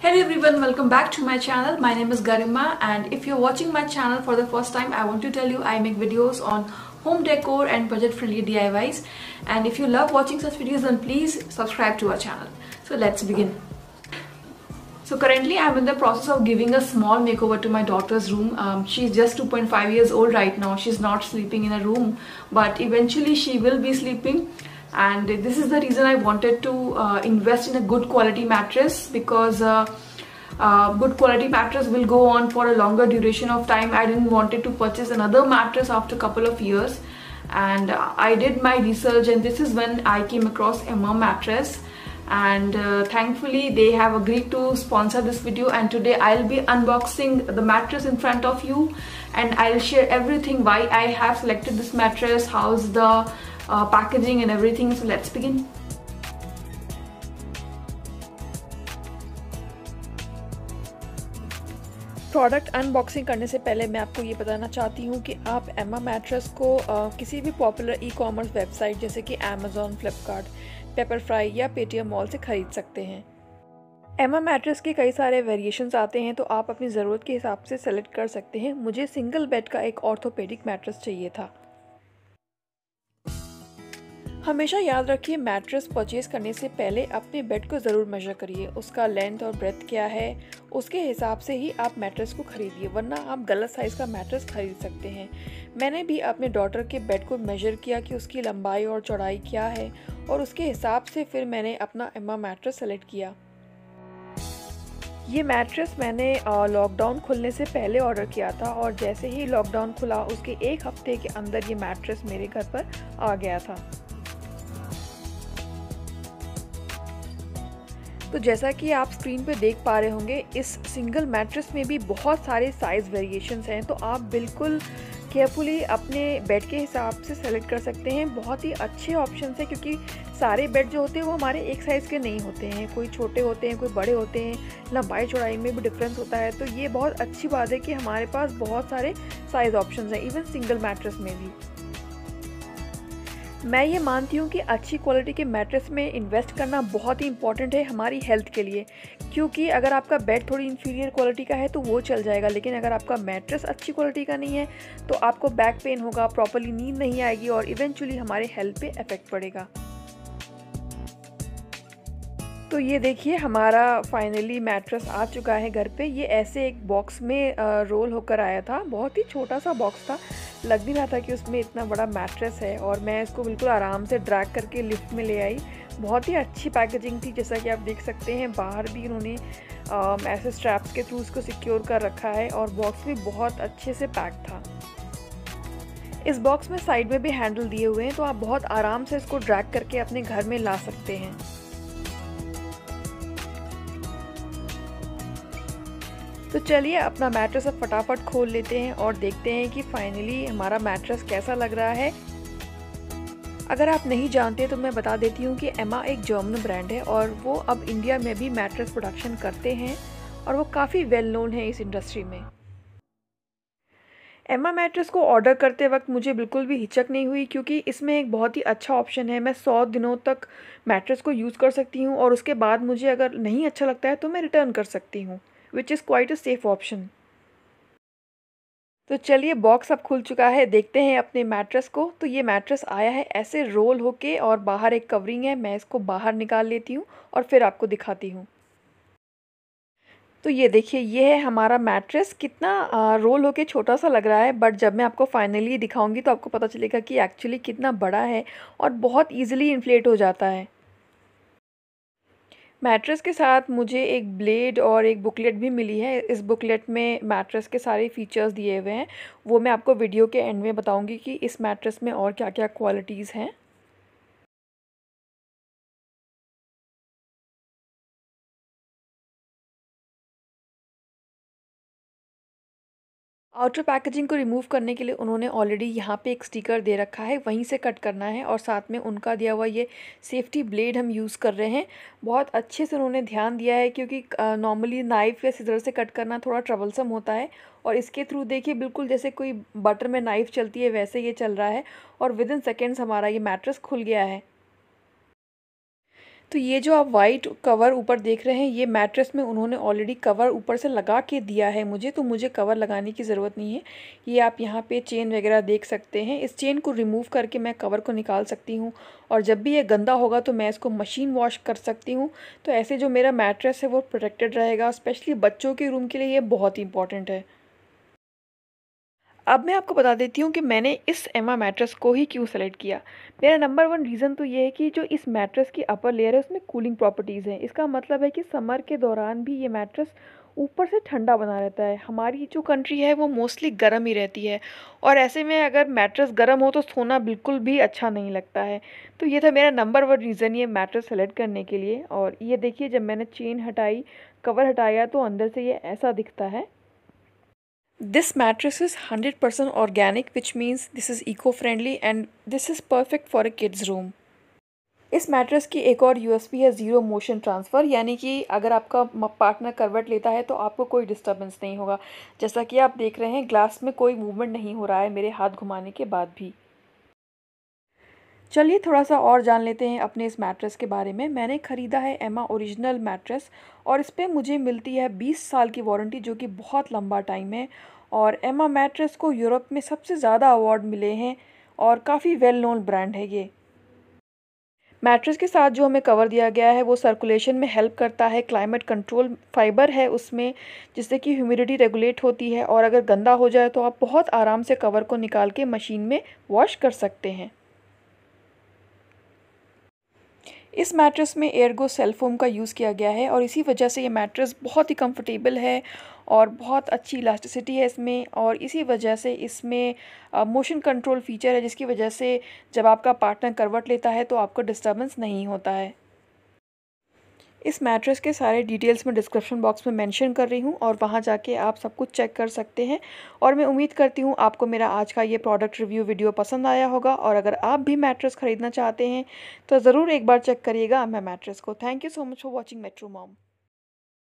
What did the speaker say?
Hello everyone, welcome back to my channel. My name is Garima, and if you're watching my channel for the first time, I want to tell you I make videos on home decor and budget-friendly DIYs. And if you love watching such videos, then please subscribe to our channel. So let's begin. So currently I'm in the process of giving a small makeover to my daughter's room. She's just 2.5 years old right now. She's not sleeping in a room, but eventually she will be sleeping. And this is the reason I wanted to invest in a good quality mattress, because good quality mattress will go on for a longer duration of time. I didn't wanted to purchase another mattress after a couple of years, and I did my research, and this is when I came across Emma mattress. And thankfully they have agreed to sponsor this video, and today I'll be unboxing the mattress in front of you, and I'll share everything why I have selected this mattress, how's the packaging and everything. So let's begin. Product unboxing करने से पहले मैं आपको ये बताना चाहती हूँ कि आप एमा मैट्रेस को किसी भी पॉपुलर ई कॉमर्स वेबसाइट जैसे कि अमेज़ॉन, फ्लिपकार्ट, पेपरफ्राई या पेटीएम मॉल से ख़रीद सकते हैं। एमा मैट्रेस के कई सारे वेरिएशंस आते हैं, तो आप अपनी ज़रूरत के हिसाब से सेलेक्ट कर सकते हैं। मुझे सिंगल बेड का एक ऑर्थोपेडिक मैट्रेस चाहिए था। हमेशा याद रखिए, मैट्रेस परचेज़ करने से पहले अपने बेड को ज़रूर मेजर करिए। उसका लेंथ और ब्रेथ क्या है, उसके हिसाब से ही आप मैट्रेस को ख़रीदिए, वरना आप गलत साइज़ का मैट्रेस ख़रीद सकते हैं। मैंने भी अपने डॉटर के बेड को मेजर किया कि उसकी लंबाई और चौड़ाई क्या है, और उसके हिसाब से फिर मैंने अपना एमा मैट्रेस सेलेक्ट किया। ये मैट्रेस मैंने लॉकडाउन खुलने से पहले ऑर्डर किया था, और जैसे ही लॉकडाउन खुला उसके एक हफ्ते के अंदर ये मैट्रेस मेरे घर पर आ गया था। तो जैसा कि आप स्क्रीन पे देख पा रहे होंगे, इस सिंगल मैट्रेस में भी बहुत सारे साइज़ वेरिएशंस हैं, तो आप बिल्कुल केयरफुली अपने बेड के हिसाब से सेलेक्ट कर सकते हैं। बहुत ही अच्छे ऑप्शंस हैं, क्योंकि सारे बेड जो होते हैं वो हमारे एक साइज़ के नहीं होते हैं। कोई छोटे होते हैं, कोई बड़े होते हैं, लंबाई चौड़ाई में भी डिफरेंस होता है। तो ये बहुत अच्छी बात है कि हमारे पास बहुत सारे साइज़ ऑप्शंस हैं, इवन सिंगल मैट्रेस में भी। मैं ये मानती हूँ कि अच्छी क्वालिटी के मैट्रेस में इन्वेस्ट करना बहुत ही इंपॉर्टेंट है हमारी हेल्थ के लिए, क्योंकि अगर आपका बेड थोड़ी इन्फीरियर क्वालिटी का है तो वो चल जाएगा, लेकिन अगर आपका मैट्रेस अच्छी क्वालिटी का नहीं है तो आपको बैक पेन होगा, प्रॉपर्ली नींद नहीं आएगी, और इवेंचुअली हमारे हेल्थ पे इफेक्ट पड़ेगा। तो ये देखिए, हमारा फाइनली मैट्रेस आ चुका है घर पे। ये ऐसे एक बॉक्स में रोल होकर आया था। बहुत ही छोटा सा बॉक्स था, लग नहीं रहा था कि उसमें इतना बड़ा मैट्रेस है, और मैं इसको बिल्कुल आराम से ड्रैग करके लिफ्ट में ले आई। बहुत ही अच्छी पैकेजिंग थी, जैसा कि आप देख सकते हैं। बाहर भी उन्होंने ऐसे स्ट्रैप्स के थ्रू इसको सिक्योर कर रखा है, और बॉक्स भी बहुत अच्छे से पैक था। इस बॉक्स में साइड में भी हैंडल दिए हुए हैं, तो आप बहुत आराम से इसको ड्रैग करके अपने घर में ला सकते हैं। तो चलिए अपना मैट्रेस अब फटाफट खोल लेते हैं और देखते हैं कि फाइनली हमारा मैट्रेस कैसा लग रहा है। अगर आप नहीं जानते तो मैं बता देती हूँ कि एमा एक जर्मन ब्रांड है, और वो अब इंडिया में भी मैट्रेस प्रोडक्शन करते हैं, और वो काफ़ी वेल नोन है इस इंडस्ट्री में। एमा मैट्रेस को ऑर्डर करते वक्त मुझे बिल्कुल भी हिचक नहीं हुई, क्योंकि इसमें एक बहुत ही अच्छा ऑप्शन है। मैं 100 दिनों तक मैट्रेस को यूज़ कर सकती हूँ, और उसके बाद मुझे अगर नहीं अच्छा लगता है तो मैं रिटर्न कर सकती हूँ, which is quite a safe option. तो चलिए, बॉक्स अब खुल चुका है, देखते हैं अपने मैट्रेस को। तो ये मैट्रेस आया है ऐसे रोल होके, और बाहर एक कवरिंग है। मैं इसको बाहर निकाल लेती हूँ और फिर आपको दिखाती हूँ। तो ये देखिए, ये है हमारा मैट्रेस। कितना रोल होके छोटा सा लग रहा है, बट जब मैं आपको फाइनली दिखाऊंगी तो आपको पता चलेगा कि एक्चुअली कितना बड़ा है, और बहुत ईजिली इन्फ्लेट हो जाता है। मैट्रेस के साथ मुझे एक ब्लेड और एक बुकलेट भी मिली है। इस बुकलेट में मैट्रेस के सारे फीचर्स दिए हुए हैं। वो मैं आपको वीडियो के एंड में बताऊंगी कि इस मैट्रेस में और क्या क्या क्वालिटीज़ हैं। आउटर पैकेजिंग को रिमूव करने के लिए उन्होंने ऑलरेडी यहाँ पे एक स्टिकर दे रखा है, वहीं से कट करना है, और साथ में उनका दिया हुआ ये सेफ्टी ब्लेड हम यूज़ कर रहे हैं। बहुत अच्छे से उन्होंने ध्यान दिया है, क्योंकि नॉर्मली नाइफ़ या सिजर से कट करना थोड़ा ट्रबलसम होता है, और इसके थ्रू देखिए बिल्कुल जैसे कोई बटर में नाइफ़ चलती है वैसे ये चल रहा है, और विद इन सेकेंड्स हमारा ये मैट्रेस खुल गया है। तो ये जो आप वाइट कवर ऊपर देख रहे हैं, ये मैट्रेस में उन्होंने ऑलरेडी कवर ऊपर से लगा के दिया है मुझे, तो मुझे कवर लगाने की ज़रूरत नहीं है। ये आप यहाँ पे चेन वगैरह देख सकते हैं। इस चेन को रिमूव करके मैं कवर को निकाल सकती हूँ और जब भी ये गंदा होगा तो मैं इसको मशीन वॉश कर सकती हूँ। तो ऐसे जो मेरा मैट्रेस है वो प्रोटेक्टेड रहेगा। स्पेशली बच्चों के रूम के लिए ये बहुत ही इंपॉर्टेंट है। अब मैं आपको बता देती हूँ कि मैंने इस एमा मैट्रेस को ही क्यों सेलेक्ट किया। मेरा नंबर 1 रीज़न तो ये है कि जो इस मैट्रेस की अपर लेयर है उसमें कूलिंग प्रॉपर्टीज़ हैं। इसका मतलब है कि समर के दौरान भी ये मैट्रेस ऊपर से ठंडा बना रहता है। हमारी जो कंट्री है वो मोस्टली गर्म ही रहती है और ऐसे में अगर मैट्रेस गर्म हो तो सोना बिल्कुल भी अच्छा नहीं लगता है। तो ये था मेरा नंबर 1 रीज़न ये मैट्रेस सेलेक्ट करने के लिए। और ये देखिए, जब मैंने चेन हटाई, कवर हटाया, तो अंदर से ये ऐसा दिखता है। This mattress is 100% organic, which means this is eco-friendly and this is perfect for a kids room. इस मैट्रेस की एक और यूएसपी है ज़ीरो मोशन ट्रांसफ़र, यानी कि अगर आपका पार्टनर करवट लेता है तो आपको कोई डिस्टर्बेंस नहीं होगा। जैसा कि आप देख रहे हैं, ग्लास में कोई मूवमेंट नहीं हो रहा है मेरे हाथ घुमाने के बाद भी। चलिए थोड़ा सा और जान लेते हैं अपने इस मैट्रेस के बारे में। मैंने ख़रीदा है एमा ओरिजिनल मैट्रेस और इस पर मुझे मिलती है 20 साल की वारंटी, जो कि बहुत लंबा टाइम है। और एमा मैट्रेस को यूरोप में सबसे ज़्यादा अवार्ड मिले हैं और काफ़ी वेल नोन ब्रांड है ये। मैट्रेस के साथ जो हमें कवर दिया गया है वो सर्कुलेशन में हेल्प करता है। क्लाइमेट कंट्रोल फाइबर है उसमें, जिससे कि ह्यूमिडिटी रेगुलेट होती है और अगर गंदा हो जाए तो आप बहुत आराम से कवर को निकाल के मशीन में वॉश कर सकते हैं। इस मैट्रेस में एयरगो सेल फोम का यूज़ किया गया है और इसी वजह से ये मैट्रेस बहुत ही कंफर्टेबल है और बहुत अच्छी इलास्टिसिटी है इसमें। और इसी वजह से इसमें मोशन कंट्रोल फीचर है, जिसकी वजह से जब आपका पार्टनर करवट लेता है तो आपको डिस्टर्बेंस नहीं होता है। इस मैट्रेस के सारे डिटेल्स मैं डिस्क्रिप्शन बॉक्स में मेंशन कर रही हूँ और वहाँ जाके आप सब कुछ चेक कर सकते हैं। और मैं उम्मीद करती हूँ आपको मेरा आज का ये प्रोडक्ट रिव्यू वीडियो पसंद आया होगा और अगर आप भी मैट्रेस ख़रीदना चाहते हैं तो ज़रूर एक बार चेक करिएगा मैं मैट्रेस को। Thank you so much for watching metro mom.